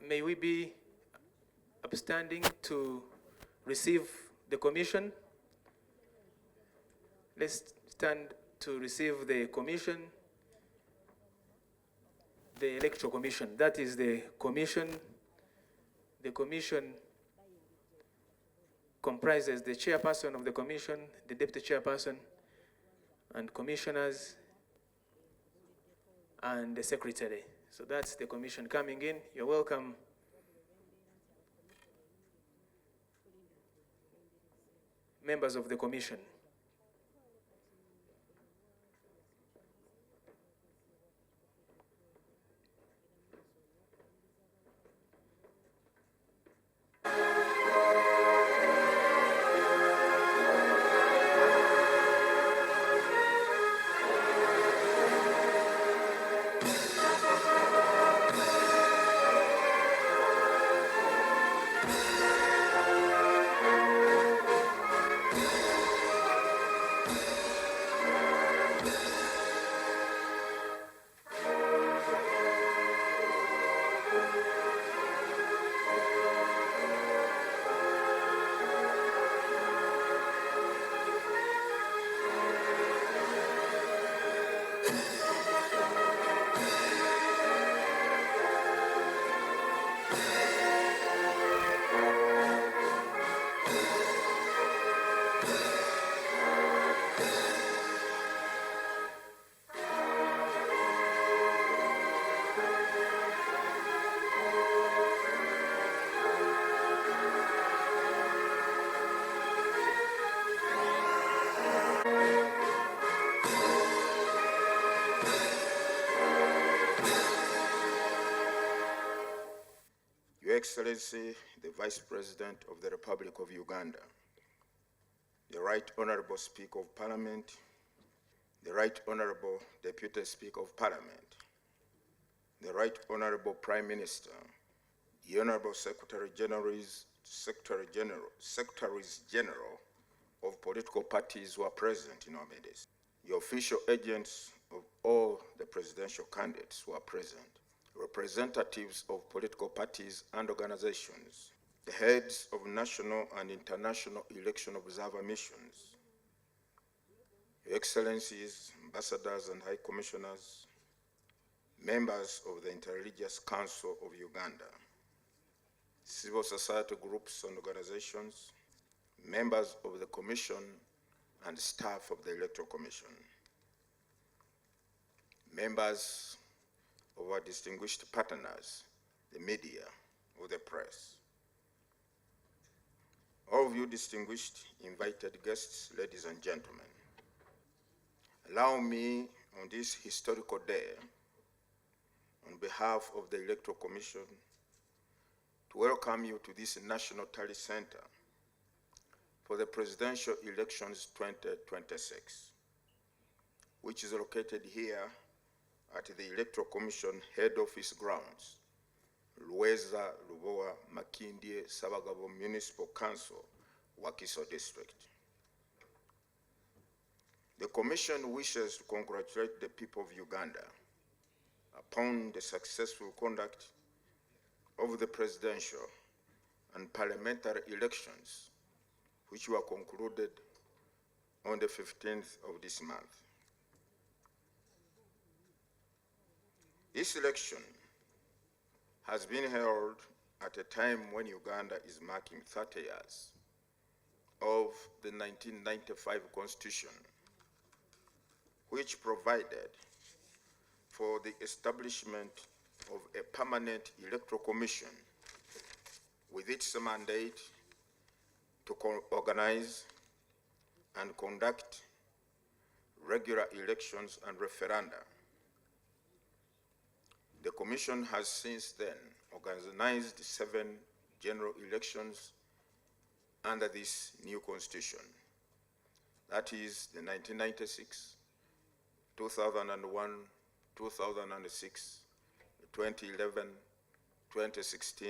may we be upstanding to receive the commission? Let's stand to receive the commission, the electoral commission. That is the commission. The commission comprises the chairperson of the commission, the deputy chairperson, and commissioners, and the secretary. So that's the commission coming in. You're welcome. Members of the commission. Your Excellency, the Vice President of the Republic of Uganda, the Right Honorable Speaker of Parliament, the Right Honorable Deputy Speaker of Parliament, the Right Honorable Prime Minister, the Honorable Secretaries General of political parties who are present in our midst, the official agents of all the presidential candidates who are present, representatives of political parties and organizations, the heads of national and international election observer missions, Your Excellencies, ambassadors and high commissioners, members of the Interreligious Council of Uganda, civil society groups and organizations, members of the Commission and staff of the Electoral Commission, members of our distinguished partners, the media, or the press. All of you distinguished invited guests, ladies and gentlemen, allow me on this historical day, on behalf of the Electoral Commission, to welcome you to this National Tally Center for the presidential elections 2026, which is located here at the Electoral Commission Head Office Grounds, Luweza, Lubowa, Makindye, Sabagabo Municipal Council, Wakiso District. The Commission wishes to congratulate the people of Uganda upon the successful conduct of the presidential and parliamentary elections, which were concluded on the 15th of this month. This election has been held at a time when Uganda is marking 30 years of the 1995 Constitution, which provided for the establishment of a permanent electoral commission with its mandate to organize and conduct regular elections and referenda. The Commission has since then organized 7 general elections under this new constitution. That is the 1996, 2001, 2006, 2011, 2016,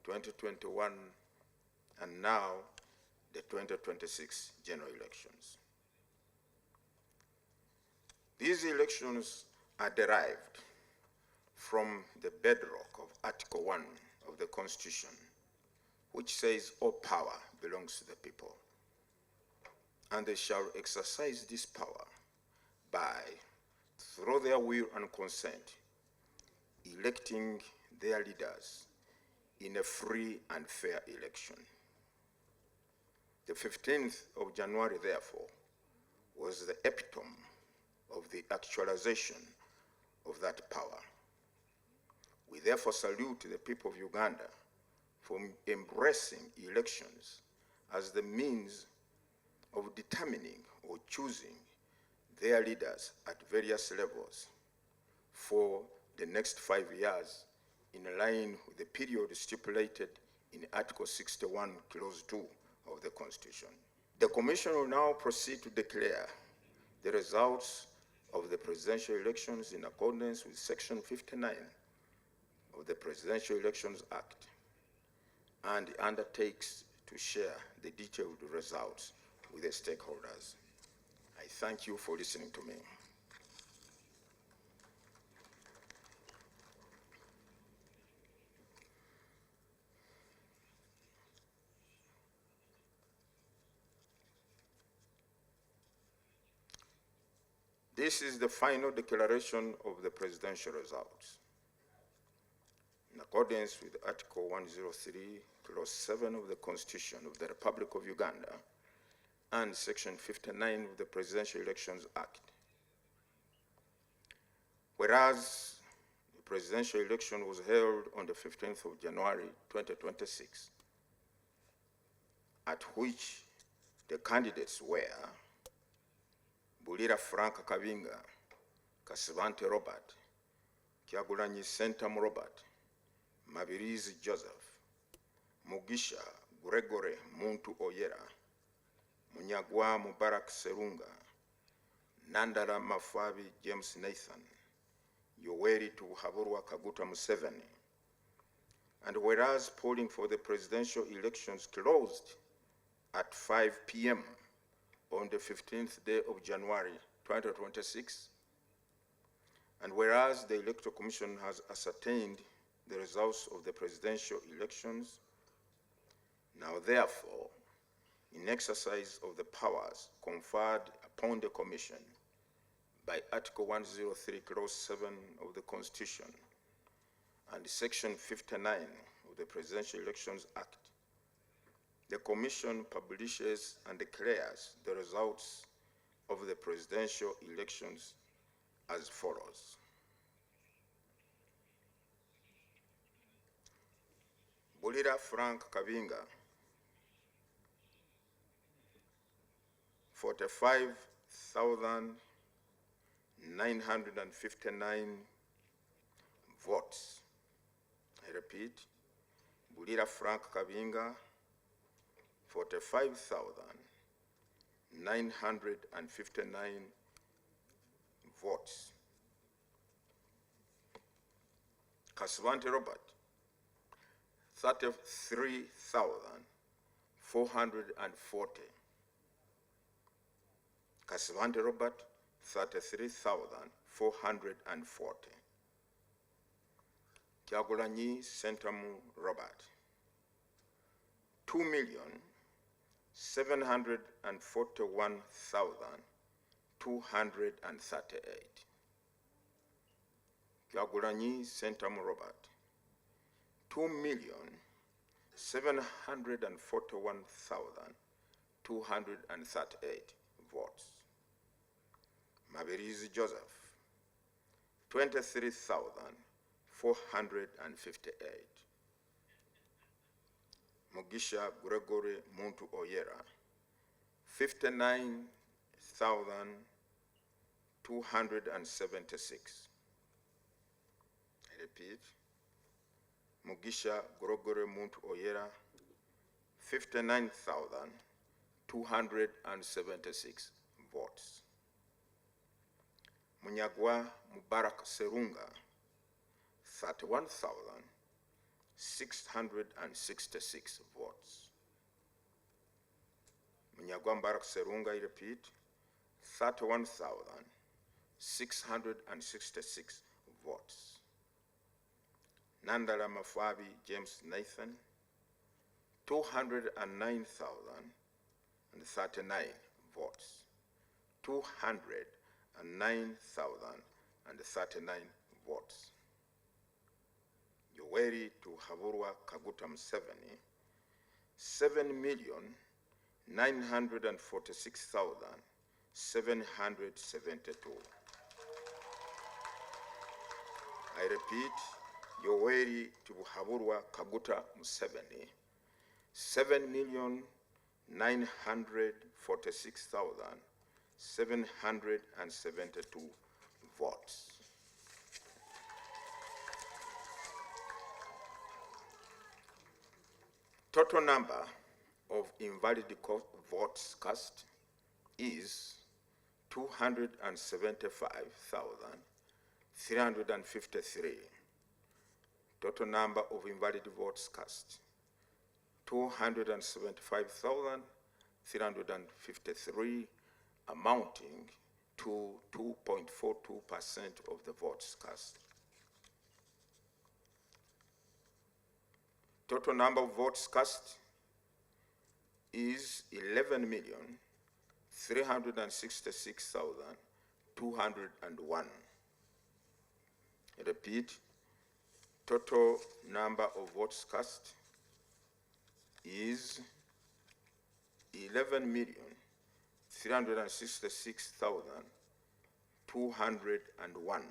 2021, and now the 2026 general elections. These elections are derived from the bedrock of Article 1 of the Constitution, which says all power belongs to the people. And they shall exercise this power by, through their will and consent, electing their leaders in a free and fair election. The 15th of January, therefore, was the epitome of the actualization of that power. We therefore salute the people of Uganda for embracing elections as the means of determining or choosing their leaders at various levels for the next 5 years in line with the period stipulated in Article 61, Clause 2 of the Constitution. The Commission will now proceed to declare the results of the presidential elections in accordance with Section 59 of the Presidential Elections Act, and undertakes to share the detailed results with the stakeholders. I thank you for listening to me. This is the final declaration of the presidential results. In accordance with Article 103, Clause 7 of the Constitution of the Republic of Uganda and Section 59 of the Presidential Elections Act. Whereas the presidential election was held on the 15th of January 2026, at which the candidates were Bulira Kabinga, Kasibante Robert, Kyagulanyi Robert, Mabirizi Joseph, Mugisha Gregory Muntu Oyera, Munyagwa Mubarak Serunga, Nandala Mafabi James Nathan, Yoweri Kaguta Museveni. And whereas polling for the presidential elections closed at 5 p.m. on the 15th day of January 2026, and whereas the Electoral Commission has ascertained the results of the presidential elections, now therefore, in exercise of the powers conferred upon the Commission by Article 103, Clause 7 of the Constitution and Section 59 of the Presidential Elections Act, the Commission publishes and declares the results of the presidential elections as follows. Bulira Kabinga, 45,959 votes. I repeat, Bulira Kabinga, 45,959 votes. Kasibante Robert, 33,440. Kasibante Robert, 33,440. Kyagulanyi Robert, 2,741,238. Kyagulanyi Robert, 2,741,238 votes. Mabirizi Joseph, 23,458. Mugisha Gregory Muntu Oyera, 59,276. I repeat, Mugisha Gregory Muntu Oyera, 59,276 votes. Munyagwa Mubarak Serunga, 31,666 votes. Munyagwa Mubarak Serunga, I repeat, 31,666 votes. Nandala Mafabi James Nathan, 209,039 votes. 209,039 votes. Yoweri Kaguta Museveni, 7,946,772. I repeat, Yoweri Kaguta Museveni, 7,946,772 votes. Total number of invalid votes cast is 275,353. Total number of invalid votes cast, 275,353, amounting to 2.42% of the votes cast. Total number of votes cast is 11,366,201. I repeat, total number of votes cast is 11,366,201,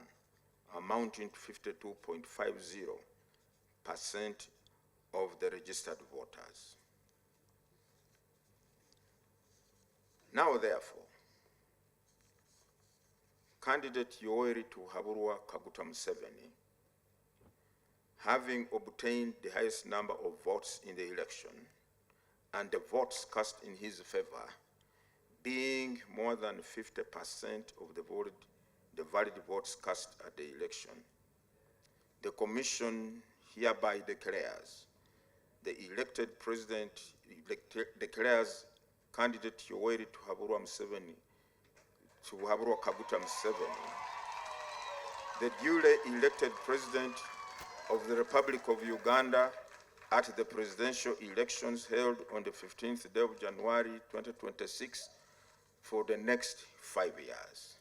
amounting to 52.50% of the registered voters. Now, therefore, candidate Yoweri Kaguta Museveni, having obtained the highest number of votes in the election and the votes cast in his favor being more than 50% of the valid votes cast at the election, the Commission hereby declares the elected president declares candidate Yoweri Kaguta Museveni the duly elected president of the Republic of Uganda at the presidential elections held on the 15th day of January 2026 for the next 5 years.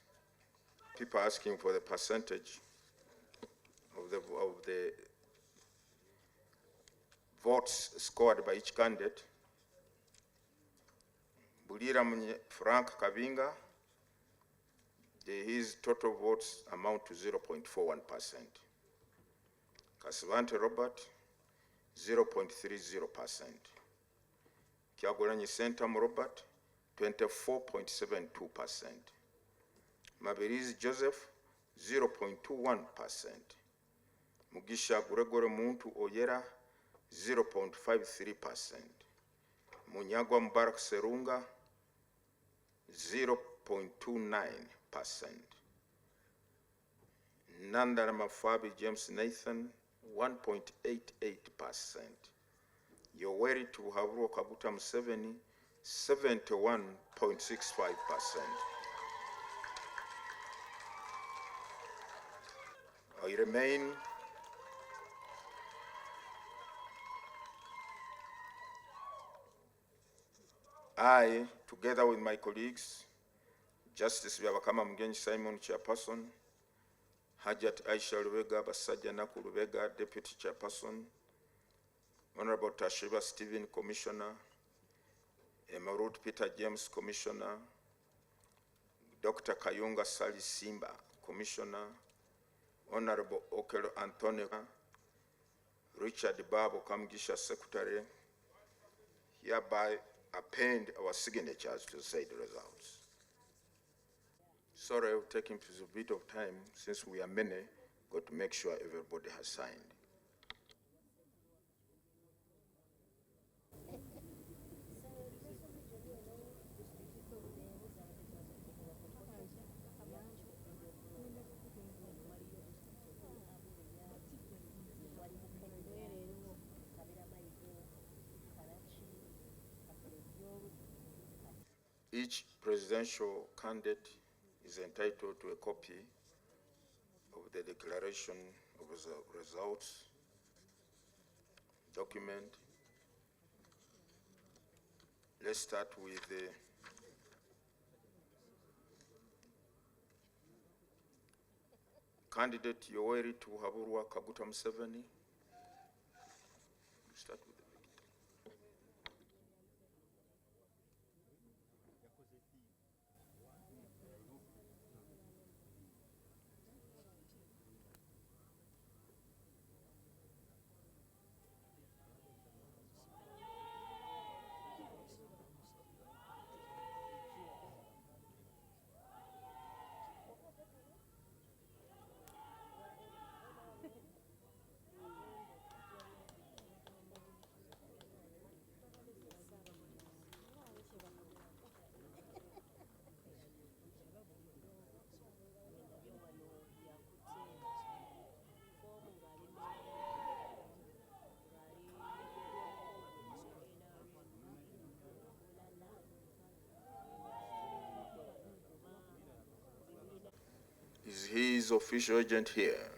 People asking for the percentage of the votes scored by each candidate. Bulira Frank Kabinga, his total votes amount to 0.41%. Kasibante Robert, 0.30%. Kyagulanyi Sentam Robert, 24.72%. Mabirizi Joseph, 0.21%. Mugisha Gregory Muntu Oyera, 0.53%. Munyagwa Mbarak Serunga, 0.29%. Nandala Mafabi James Nathan, 1.88%. Yoweri Kaguta Museveni, 71.65%. I remain I, together with my colleagues, Justice Byabakama Simon Chairperson, Hajat Aisha Lubega Basajja Naku Lubega Deputy Chairperson, Honorable Tashiba Stephen Commissioner, Emerald Peter James Commissioner, Dr. Kayunga Sali Simba Commissioner, Honorable Okelo Antonio, Richard Babo Kamgisha Secretary, hereby append our signatures to say the results. Sorry, I've taken a bit of time since we are many, got to make sure everybody has signed. Each presidential candidate is entitled to a copy of the declaration of results document. Let's start with the candidate Yoweri Kaguta Museveni. Start with the Is his official agent here?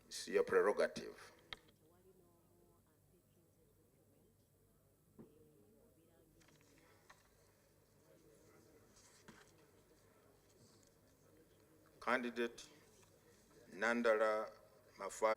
It's your prerogative. Candidate Nandala Mafabi.